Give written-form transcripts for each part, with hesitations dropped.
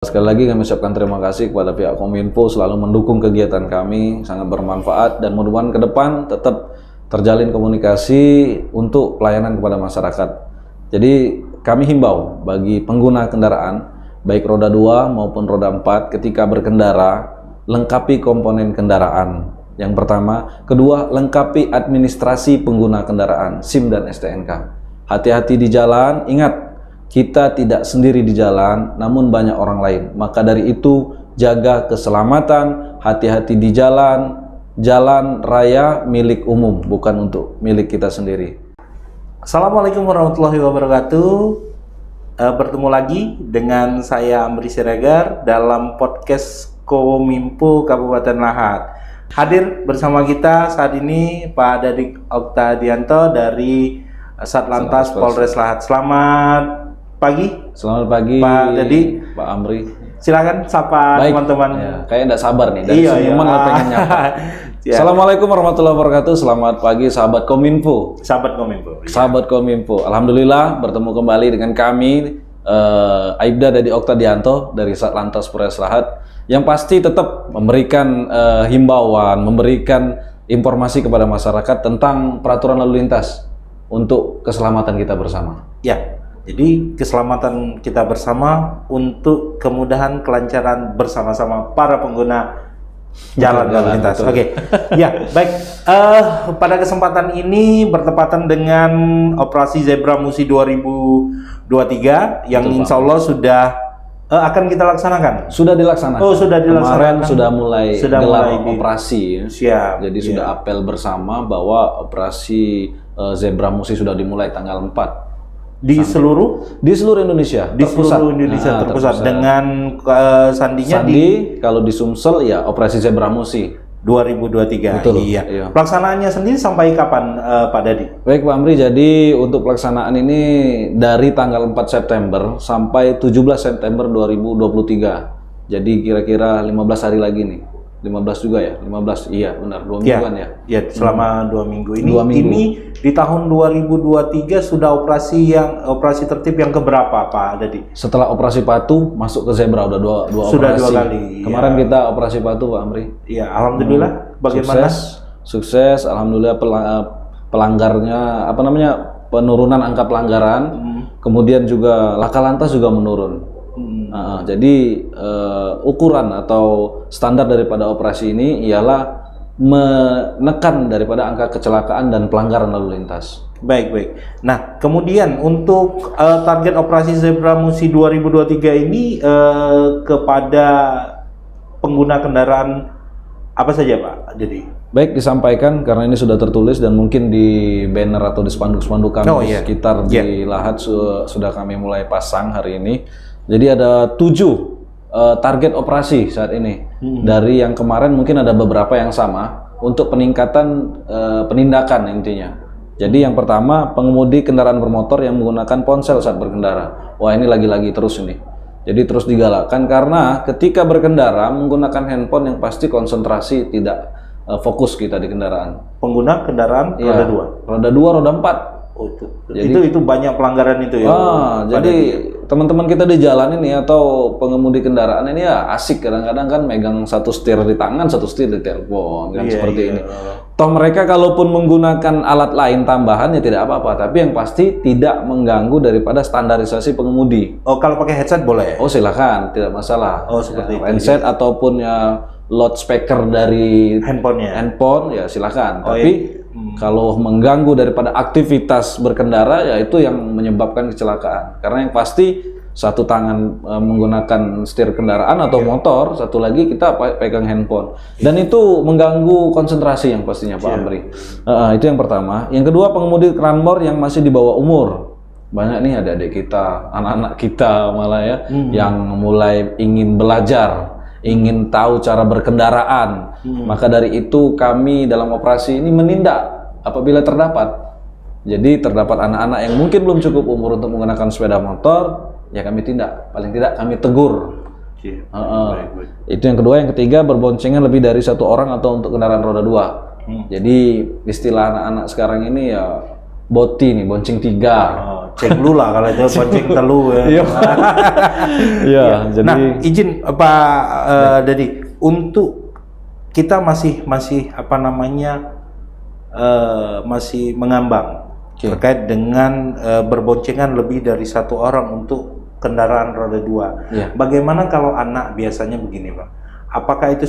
Sekali lagi kami ucapkan terima kasih kepada pihak Kominfo selalu mendukung kegiatan kami, sangat bermanfaat dan mudah-mudahan ke depan tetap terjalin komunikasi untuk pelayanan kepada masyarakat. Jadi kami himbau bagi pengguna kendaraan baik roda 2 maupun roda 4 ketika berkendara lengkapi komponen kendaraan. Yang pertama, kedua lengkapi administrasi pengguna kendaraan, SIM dan STNK. Hati-hati di jalan, ingat kita tidak sendiri di jalan, namun banyak orang lain. Maka dari itu, jaga keselamatan, hati-hati di jalan. Jalan raya milik umum, bukan untuk milik kita sendiri. Assalamualaikum warahmatullahi wabarakatuh. Bertemu lagi dengan saya Amri Siregar dalam podcast Kominfo Kabupaten Lahat. Hadir bersama kita saat ini Pak Dadi Oktadianto dari Satlantas Polres Lahat. Selamat pagi Pak Dadi, Pak Amri. Silakan sapa teman-teman. Ya, kayaknya enggak sabar nih dari senyuman pengen nyapa. Ya. Assalamualaikum warahmatullahi wabarakatuh. Selamat pagi sahabat Kominfo. Sahabat Kominfo. Ya. Sahabat Kominfo. Alhamdulillah bertemu kembali dengan kami Aibda Dadi Oktadianto dari Satlantas Polres Lahat yang pasti tetap memberikan himbauan, memberikan informasi kepada masyarakat tentang peraturan lalu lintas untuk keselamatan kita bersama. Ya. Jadi keselamatan kita bersama untuk kemudahan kelancaran bersama-sama para pengguna jalan lalu lintas. Oke, ya baik. Pada kesempatan ini bertepatan dengan Operasi Zebra Musi 2023 yang insya Allah sudah akan kita laksanakan. Sudah dilaksanakan. Oh, sudah dilaksanakan. Kemarin sudah mulai gelar operasi. Siap. Jadi sudah apel bersama bahwa operasi Zebra Musi sudah dimulai tanggal 4. Di seluruh Indonesia, seluruh Indonesia terpusat dengan sandinya kalau di Sumsel ya Operasi Zebra Musi 2023. Betul, iya. Pelaksanaannya sendiri sampai kapan Pak Dadi? Baik Pak Amri, jadi untuk pelaksanaan ini dari tanggal 4 September sampai 17 September 2023. Jadi kira-kira 15 hari lagi nih. 15 juga ya? 15, iya benar, 2 mingguan ya? Ya, selama 2 minggu ini. 2 minggu. Ini di tahun 2023 sudah operasi tertib yang keberapa Pak Dadi? Setelah operasi Patuh masuk ke Zebra udah dua sudah operasi. 2 kali. Kemarin kita operasi Patuh Pak Amri. Iya, alhamdulillah. Bagaimana? Sukses, alhamdulillah pelanggarnya penurunan angka pelanggaran. Kemudian juga laka lantas juga menurun. Jadi ukuran atau standar daripada operasi ini ialah menekan daripada angka kecelakaan dan pelanggaran lalu lintas. Baik. Nah, kemudian untuk target operasi Zebra Musi 2023 ini kepada pengguna kendaraan apa saja Pak? Jadi baik, disampaikan karena ini sudah tertulis dan mungkin di banner atau di spanduk-spanduk kami sekitar di Lahat sudah kami mulai pasang hari ini. Jadi ada 7 target operasi saat ini. Dari yang kemarin mungkin ada beberapa yang sama untuk peningkatan penindakan intinya. Jadi yang pertama, pengemudi kendaraan bermotor yang menggunakan ponsel saat berkendara. Wah, ini lagi-lagi terus ini. Jadi terus digalakkan karena ketika berkendara menggunakan handphone yang pasti konsentrasi tidak fokus kita di kendaraan. Pengguna kendaraan roda 2. Roda 2, roda 4. Oh, itu banyak pelanggaran itu ya. Jadi teman-teman kita di jalan ini atau pengemudi kendaraan ini ya asik kadang-kadang kan megang satu setir di tangan, satu setir di telepon kan seperti ini. Toh mereka kalaupun menggunakan alat lain tambahan ya tidak apa-apa, tapi yang pasti tidak mengganggu daripada standarisasi pengemudi. Oh, kalau pakai headset boleh? Oh, silakan, tidak masalah. Oh, seperti itu. Headset ataupun ya loudspeaker dari handphone ya silakan. Tapi kalau mengganggu daripada aktivitas berkendara ya itu yang menyebabkan kecelakaan. Karena yang pasti satu tangan menggunakan setir kendaraan atau motor, satu lagi kita pegang handphone. Dan itu mengganggu konsentrasi yang pastinya Pak Amri. Itu yang pertama. Yang kedua, pengemudi kranmor yang masih di bawah umur. Banyak nih adik-adik kita, anak-anak kita malah ya yang mulai ingin belajar, ingin tahu cara berkendaraan. Maka dari itu kami dalam operasi ini menindak apabila terdapat. Jadi terdapat anak-anak yang mungkin belum cukup umur untuk menggunakan sepeda motor, ya kami tindak, paling tidak kami tegur. Itu yang kedua. Yang ketiga, berboncengan lebih dari 1 orang atau untuk kendaraan roda 2. Jadi istilah anak-anak sekarang ini ya boti nih, bonceng 3. Oh, ceng lu lah kalau itu bonceng telu ya. Iya. Iya, jadi nah, izin Pak Dedi, untuk kita masih apa namanya masih mengambang terkait dengan berboncengan lebih dari 1 orang untuk kendaraan roda 2. Iya. Bagaimana kalau anak biasanya begini, Pak? Apakah itu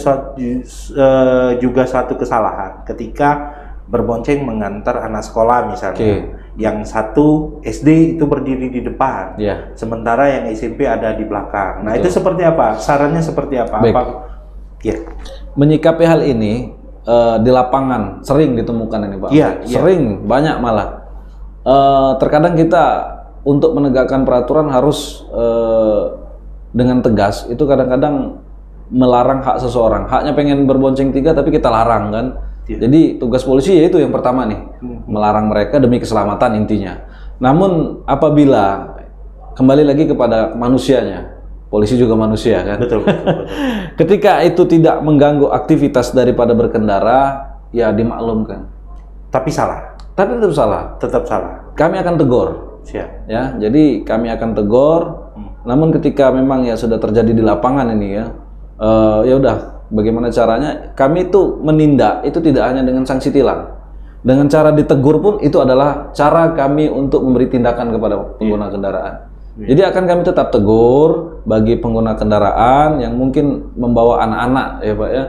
juga suatu kesalahan ketika berbonceng mengantar anak sekolah misalnya, yang satu SD itu berdiri di depan, sementara yang SMP ada di belakang. Nah, itu seperti apa? Sarannya seperti apa? Baik. Ya. Menyikapi hal ini di lapangan sering ditemukan ini, Pak. Sering, banyak malah. Terkadang kita untuk menegakkan peraturan harus dengan tegas. Itu kadang-kadang melarang hak seseorang. Haknya pengen berbonceng 3 tapi kita larang kan. Jadi tugas polisi yaitu yang pertama nih, melarang mereka demi keselamatan intinya. Namun apabila kembali lagi kepada manusianya, polisi juga manusia kan. Betul. Ketika itu tidak mengganggu aktivitas daripada berkendara, ya dimaklumkan. Tapi salah. Tapi tetap salah. Tetap salah. Kami akan tegur. Siap. Ya, jadi kami akan tegur. Namun ketika memang ya sudah terjadi di lapangan ini ya, ya udah. Bagaimana caranya? Kami itu menindak itu tidak hanya dengan sanksi tilang, dengan cara ditegur pun itu adalah cara kami untuk memberi tindakan kepada pengguna kendaraan. Jadi akan kami tetap tegur bagi pengguna kendaraan yang mungkin membawa anak-anak ya Pak ya,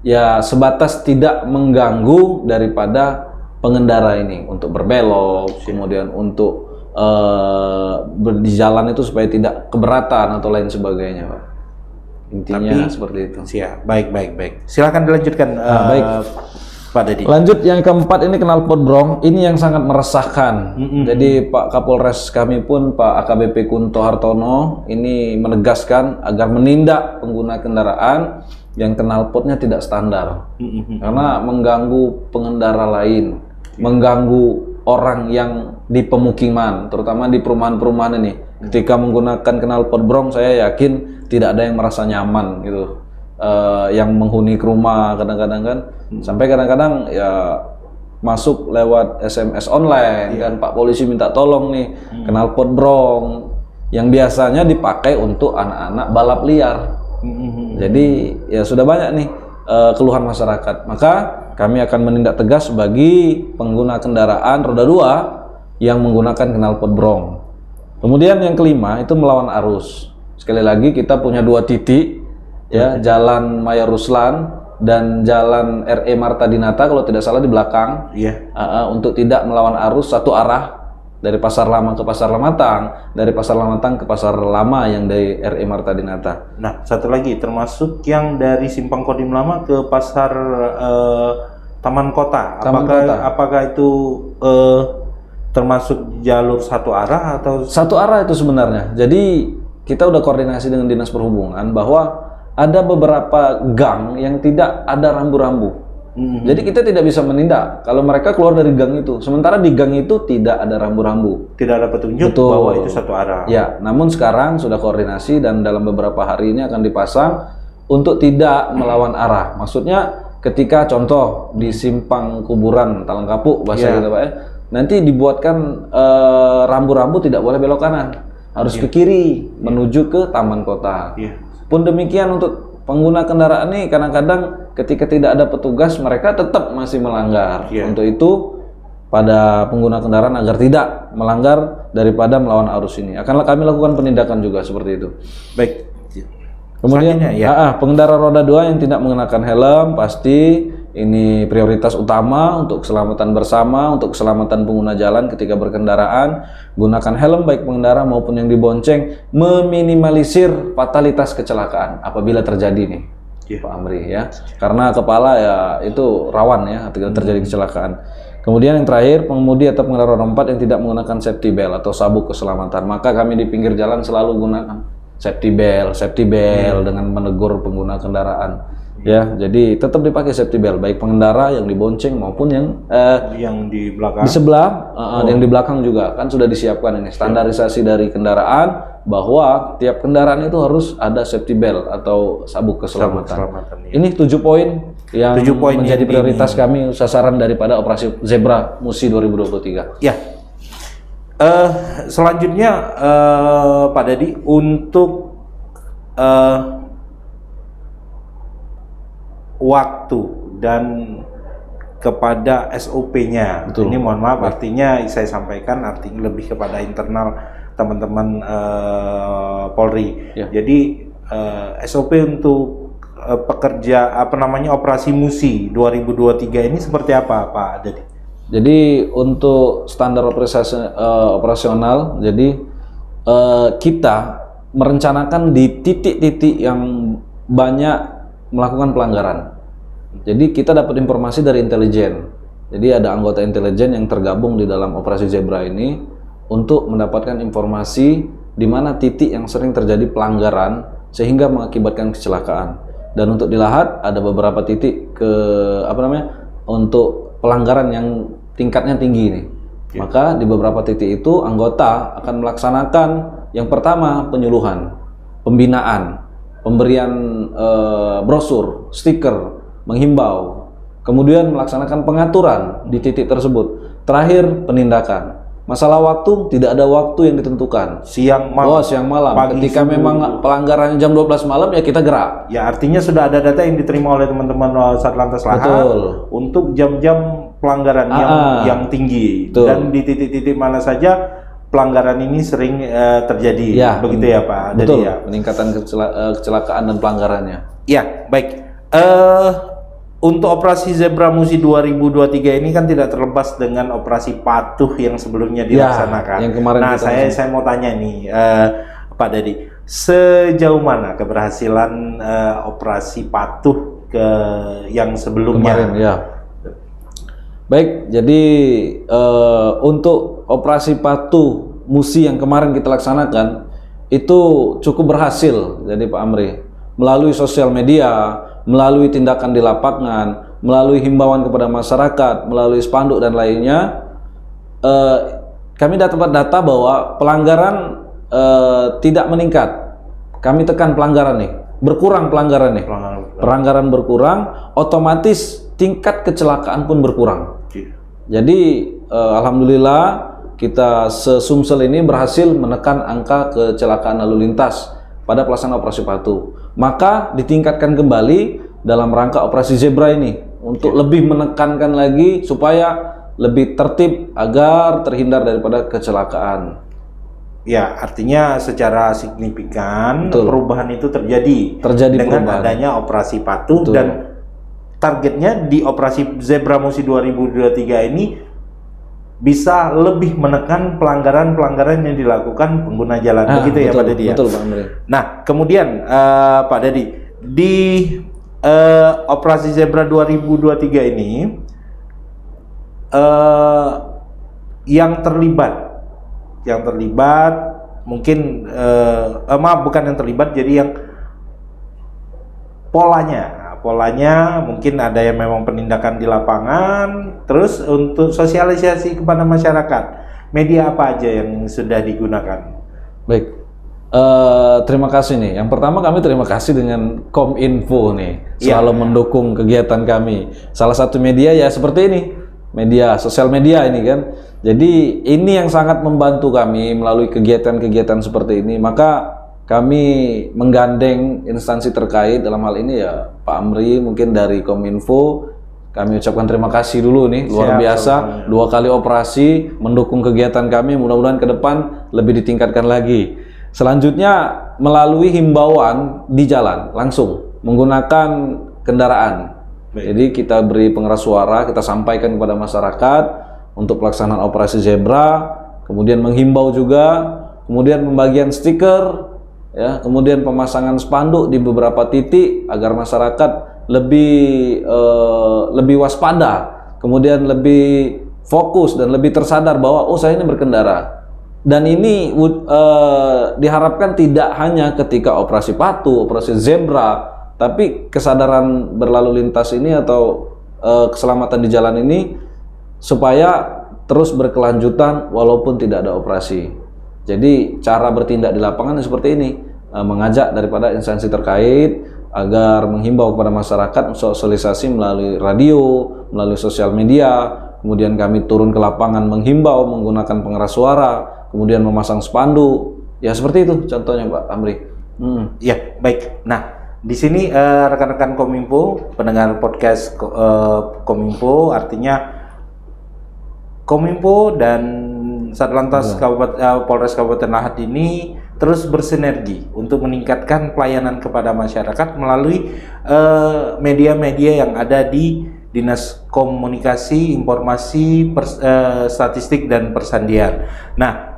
ya sebatas tidak mengganggu daripada pengendara ini untuk berbelok, kemudian untuk di jalan itu supaya tidak keberatan atau lain sebagainya Pak. Intinya seperti itu. Siap. Baik. Silakan dilanjutkan, baik. Pak Dedi. Lanjut yang keempat ini knalpot brong. Ini yang sangat meresahkan. Jadi Pak Kapolres kami pun Pak AKBP Kunto Hartono ini menegaskan agar menindak pengguna kendaraan yang knalpotnya tidak standar. Karena mengganggu pengendara lain, mengganggu orang yang di pemukiman, terutama di perumahan-perumahan ini. Ketika menggunakan knalpot brong, saya yakin tidak ada yang merasa nyaman gitu, yang menghuni ke rumah kadang-kadang kan, sampai kadang-kadang ya masuk lewat SMS online kan, Pak polisi minta tolong nih knalpot brong yang biasanya dipakai untuk anak-anak balap liar. Jadi ya sudah banyak nih keluhan masyarakat, maka kami akan menindak tegas bagi pengguna kendaraan roda 2 yang menggunakan knalpot brong. Kemudian yang kelima itu melawan arus. Sekali lagi kita punya 2 titik ya, Jalan Mayor Ruslan dan Jalan RE Marta Dinata kalau tidak salah di belakang. Untuk tidak melawan arus satu arah dari Pasar Lama ke Pasar Lamatang, dari Pasar Lamatang ke Pasar Lama yang dari RE Marta Dinata. Nah, satu lagi termasuk yang dari Simpang Kodim Lama ke Pasar Taman Kota. Apakah itu termasuk jalur satu arah atau satu arah itu sebenarnya? Jadi kita udah koordinasi dengan Dinas Perhubungan bahwa ada beberapa gang yang tidak ada rambu-rambu. Jadi kita tidak bisa menindak kalau mereka keluar dari gang itu. Sementara di gang itu tidak ada rambu-rambu. Tidak ada petunjuk bahwa itu satu arah. Ya, namun sekarang sudah koordinasi dan dalam beberapa hari ini akan dipasang untuk tidak melawan arah. Maksudnya ketika contoh di simpang kuburan Talangkapuk bahasa kita Pak ya, nanti dibuatkan rambu-rambu tidak boleh belok kanan. Harus ke kiri menuju ke Taman Kota. Pun demikian untuk pengguna kendaraan ini kadang-kadang ketika tidak ada petugas mereka tetap masih melanggar. Untuk itu pada pengguna kendaraan agar tidak melanggar daripada melawan arus ini akan kami lakukan penindakan juga seperti itu. Baik. Kemudian pengendara roda 2 yang tidak mengenakan helm pasti ini prioritas utama untuk keselamatan bersama, untuk keselamatan pengguna jalan ketika berkendaraan. Gunakan helm baik pengendara maupun yang dibonceng, meminimalisir fatalitas kecelakaan apabila terjadi nih, Pak Amri ya. Karena kepala ya itu rawan ya ketika terjadi kecelakaan. Kemudian yang terakhir, pengemudi atau pengendara roda 4 yang tidak menggunakan safety belt atau sabuk keselamatan, maka kami di pinggir jalan selalu gunakan safety belt dengan menegur pengguna kendaraan. Ya, jadi tetap dipakai safety belt baik pengendara yang dibonceng maupun yang di belakang. Di sebelah, yang di belakang juga kan sudah disiapkan ini standarisasi dari kendaraan bahwa tiap kendaraan itu harus ada safety belt atau sabuk keselamatan. Ini 7 poin yang 7 poin menjadi yang prioritas kami, sasaran daripada Operasi Zebra Musi 2023. Ya. Selanjutnya Pak Dadi, untuk waktu dan kepada SOP-nya. Ini mohon maaf, artinya saya sampaikan artinya lebih kepada internal teman-teman Polri. Ya. Jadi SOP untuk pekerja operasi Musi 2023 ini seperti apa, Pak Dadi? Jadi untuk standar operasional, jadi kita merencanakan di titik-titik yang banyak melakukan pelanggaran. Jadi kita dapat informasi dari intelijen. Jadi ada anggota intelijen yang tergabung di dalam Operasi Zebra ini untuk mendapatkan informasi di mana titik yang sering terjadi pelanggaran sehingga mengakibatkan kecelakaan. Dan untuk di Lahat ada beberapa titik untuk pelanggaran yang tingkatnya tinggi nih. Maka di beberapa titik itu anggota akan melaksanakan yang pertama penyuluhan, pembinaan, pemberian brosur, stiker, menghimbau, kemudian melaksanakan pengaturan di titik tersebut. Terakhir penindakan. Masalah waktu, tidak ada waktu yang ditentukan. Siang malam. Siang malam. Pagi, ketika memang pelanggarannya jam 12 malam ya kita gerak. Ya artinya sudah ada data yang diterima oleh teman-teman Satlantas Lahat untuk jam-jam pelanggaran yang tinggi. Betul. Dan di titik-titik mana saja pelanggaran ini sering terjadi. Ya, begitu ya Pak. Betul. Jadi, ya. Peningkatan kecelakaan dan pelanggarannya. Ya, baik. Untuk Operasi Zebra Musi 2023 ini kan tidak terlepas dengan Operasi Patuh yang sebelumnya dilaksanakan. Yang kemarin saya mau tanya nih, Pak Dadi, sejauh mana keberhasilan Operasi Patuh yang sebelumnya? Kemarin, ya. Baik, jadi untuk Operasi Patuh Musi yang kemarin kita laksanakan itu cukup berhasil. Jadi Pak Amri, melalui sosial media, melalui tindakan di lapangan, melalui himbauan kepada masyarakat, melalui spanduk dan lainnya, kami dapat data bahwa pelanggaran tidak meningkat. Kami tekan pelanggaran nih, berkurang pelanggaran nih. Pelanggaran berkurang, otomatis tingkat kecelakaan pun berkurang. Jadi alhamdulillah kita se-Sumsel ini berhasil menekan angka kecelakaan lalu lintas pada pelaksanaan Operasi Patuh. Maka ditingkatkan kembali dalam rangka Operasi Zebra ini untuk lebih menekankan lagi supaya lebih tertib agar terhindar daripada kecelakaan. Ya, artinya secara signifikan perubahan itu terjadi dengan adanya Operasi Patuh. Dan targetnya di Operasi Zebra Musi 2023 ini bisa lebih menekan pelanggaran-pelanggaran yang dilakukan pengguna jalan. Begitu ya Pak Dadi ya? Betul Pak Amri. Nah, kemudian Pak Dadi, di Operasi Zebra 2023 ini yang terlibat mungkin bukan yang terlibat, jadi yang polanya mungkin ada yang memang penindakan di lapangan. Terus untuk sosialisasi kepada masyarakat, media apa aja yang sudah digunakan? Baik, terima kasih nih. Yang pertama kami terima kasih dengan Kominfo nih, selalu mendukung kegiatan kami. Salah satu media ya seperti ini, media sosial media ini kan. Jadi ini yang sangat membantu kami melalui kegiatan-kegiatan seperti ini. Maka kami menggandeng instansi terkait, dalam hal ini ya Pak Amri mungkin dari Kominfo. Kami ucapkan terima kasih dulu nih, luar biasa, 2 kali operasi mendukung kegiatan kami. Mudah-mudahan ke depan lebih ditingkatkan lagi. Selanjutnya melalui himbauan di jalan langsung menggunakan kendaraan. Jadi kita beri pengeras suara, kita sampaikan kepada masyarakat untuk pelaksanaan Operasi Zebra, kemudian menghimbau juga, kemudian pembagian stiker, ya, kemudian pemasangan spanduk di beberapa titik agar masyarakat lebih waspada, kemudian lebih fokus dan lebih tersadar bahwa saya ini berkendara. Dan ini diharapkan tidak hanya ketika Operasi Patuh, Operasi Zebra, tapi kesadaran berlalu lintas ini atau keselamatan di jalan ini supaya terus berkelanjutan walaupun tidak ada operasi. Jadi cara bertindak di lapangan seperti ini, mengajak daripada instansi terkait agar menghimbau kepada masyarakat sosialisasi melalui radio, melalui sosial media, kemudian kami turun ke lapangan menghimbau menggunakan pengeras suara, kemudian memasang spanduk. Ya seperti itu contohnya Pak Amri. Ya, baik. Nah, di sini rekan-rekan Kominfo, pendengar podcast Kominfo, artinya Kominfo dan Satlantas Polres Kabupaten Lahat ini terus bersinergi untuk meningkatkan pelayanan kepada masyarakat melalui media-media yang ada di Dinas Komunikasi, Informasi, Statistik dan Persandian. Nah,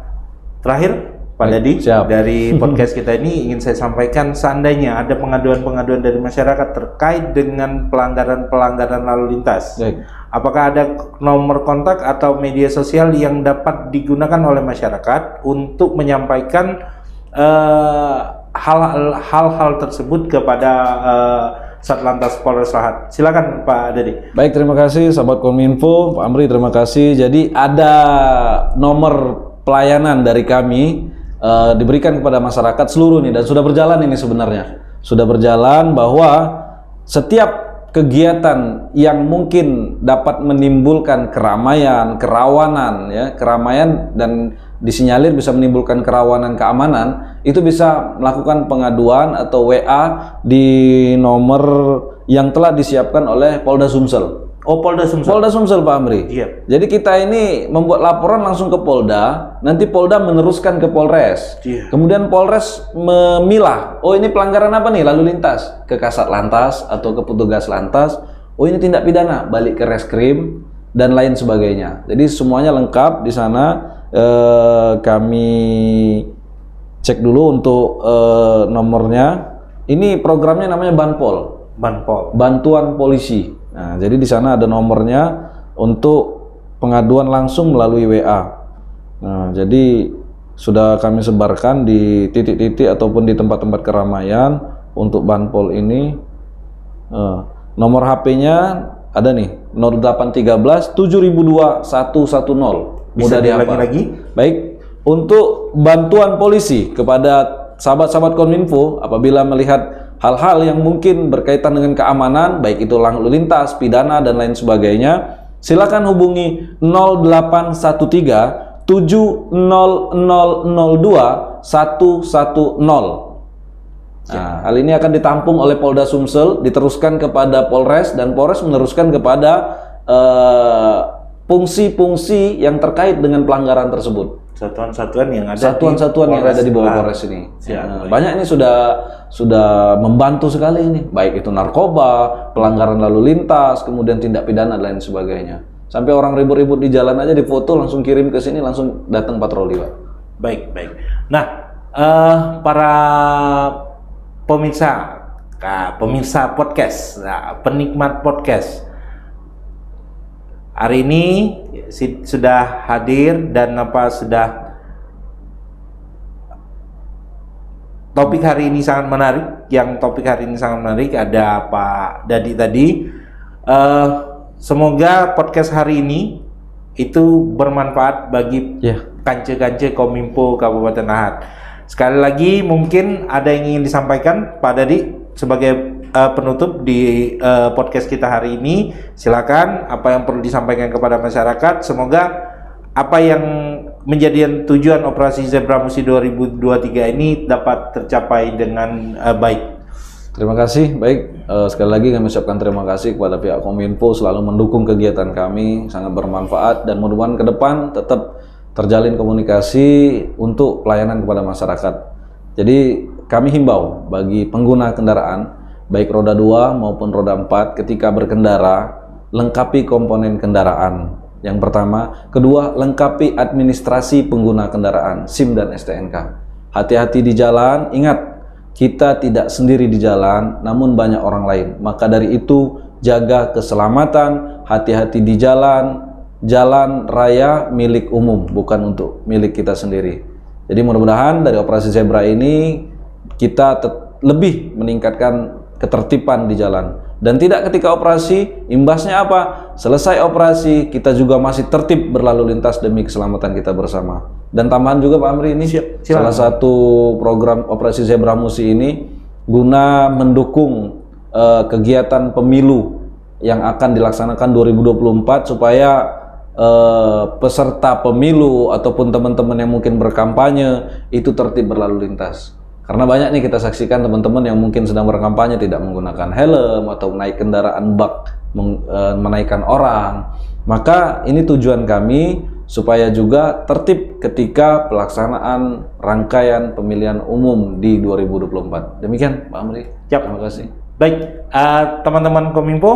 terakhir Pak Dadi, dari podcast kita ini ingin saya sampaikan, seandainya ada pengaduan-pengaduan dari masyarakat terkait dengan pelanggaran-pelanggaran lalu lintas, apakah ada nomor kontak atau media sosial yang dapat digunakan oleh masyarakat untuk menyampaikan hal-hal tersebut kepada Satlantas Polres Lahat? Silakan Pak Dadi. Baik, terima kasih sahabat Kominfo, Pak Amri, terima kasih. Jadi ada nomor pelayanan dari kami diberikan kepada masyarakat seluruh ini, dan sudah berjalan ini sebenarnya. Sudah berjalan bahwa setiap kegiatan yang mungkin dapat menimbulkan keramaian, kerawanan, ya, keramaian dan disinyalir bisa menimbulkan kerawanan keamanan, itu bisa melakukan pengaduan atau WA di nomor yang telah disiapkan oleh Polda Sumsel. Oh, Polda Sumsel. Polda Sumsel Pak Amri. Iya. Jadi kita ini membuat laporan langsung ke Polda, nanti Polda meneruskan ke Polres. Iya. Kemudian Polres memilah, oh ini pelanggaran apa nih lalu lintas, ke Kasat Lantas atau ke petugas Lantas. Oh ini tindak pidana, balik ke Reskrim dan lain sebagainya. Jadi semuanya lengkap di sana. Kami cek dulu untuk nomornya. Ini programnya namanya Banpol. Bantuan Polisi. Nah, jadi di sana ada nomornya untuk pengaduan langsung melalui WA. Nah, jadi sudah kami sebarkan di titik-titik ataupun di tempat-tempat keramaian untuk Banpol ini. Nomor HP-nya ada nih, 0813 7002 110. Mudah dihafal. Lagi. Baik, untuk bantuan polisi kepada sahabat-sahabat Kominfo apabila melihat hal-hal yang mungkin berkaitan dengan keamanan, baik itu lalu lintas, pidana dan lain sebagainya, silakan hubungi 0813 7002 110. Nah, hal ini akan ditampung oleh Polda Sumsel, diteruskan kepada Polres, dan Polres meneruskan kepada fungsi-fungsi yang terkait dengan pelanggaran tersebut. Satuan-satuan yang ada di bawah Polres ini. Banyak ini sudah membantu sekali ini, baik itu narkoba, pelanggaran lalu lintas, kemudian tindak pidana dan lain sebagainya. Sampai orang ribut-ribut di jalan aja difoto langsung kirim ke sini, langsung datang patroli, Pak. Baik. Nah, para pemirsa podcast, penikmat podcast, hari ini sudah hadir dan topik hari ini sangat menarik. Ada Pak Dadi tadi. Semoga podcast hari ini itu bermanfaat bagi kance-kance Kominfo Kabupaten Lahat. Sekali lagi mungkin ada yang ingin disampaikan Pak Dadi sebagai penutup di podcast kita hari ini. Silakan, apa yang perlu disampaikan kepada masyarakat. Semoga apa yang menjadi tujuan operasi Zebra Musi 2023 ini dapat tercapai dengan baik. Terima kasih. Baik, sekali lagi kami ucapkan terima kasih kepada pihak Kominfo selalu mendukung kegiatan kami, sangat bermanfaat, dan mudah-mudahan ke depan tetap terjalin komunikasi untuk pelayanan kepada masyarakat. Jadi kami himbau bagi pengguna kendaraan baik roda 2 maupun roda 4 ketika berkendara, lengkapi komponen kendaraan. Yang pertama, kedua, lengkapi administrasi pengguna kendaraan, SIM dan STNK. Hati-hati di jalan, ingat kita tidak sendiri di jalan, namun banyak orang lain. Maka dari itu, jaga keselamatan, hati-hati di jalan. Jalan raya milik umum, bukan untuk milik kita sendiri. Jadi mudah-mudahan dari operasi Zebra ini kita lebih meningkatkan ketertiban di jalan. Dan tidak ketika operasi, imbasnya apa? Selesai operasi, kita juga masih tertib berlalu lintas demi keselamatan kita bersama. Dan tambahan juga Pak Amri, ini salah satu program operasi Zebra Musi ini guna mendukung kegiatan pemilu yang akan dilaksanakan 2024 supaya peserta pemilu ataupun teman-teman yang mungkin berkampanye itu tertib berlalu lintas. Karena banyak nih kita saksikan teman-teman yang mungkin sedang berkampanye tidak menggunakan helm atau naik kendaraan bak menaikkan orang. Maka ini tujuan kami supaya juga tertib ketika pelaksanaan rangkaian pemilihan umum di 2024. Demikian Pak Amri. Siap. Terima kasih. Baik, teman-teman Kominfo,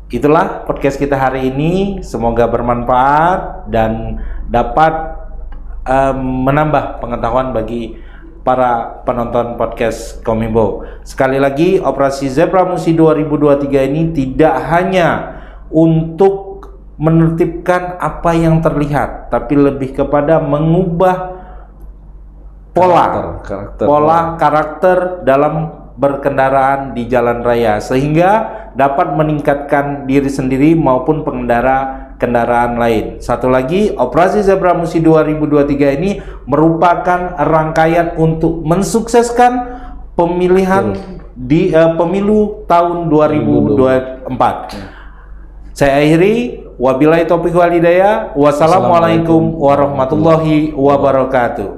itulah podcast kita hari ini. Semoga bermanfaat dan dapat menambah pengetahuan bagi para penonton podcast Kominfo. Sekali lagi, Operasi Zebra Musi 2023 ini tidak hanya untuk menertibkan apa yang terlihat, tapi lebih kepada mengubah karakter dalam berkendaraan di jalan raya sehingga dapat meningkatkan diri sendiri maupun pengendara kendaraan lain. Satu lagi, Operasi Zebra Musi 2023 ini merupakan rangkaian untuk mensukseskan pemilihan di pemilu tahun 2024. Saya akhiri, wabillahi taufiq wal hidayah. Wassalamualaikum warahmatullahi wabarakatuh.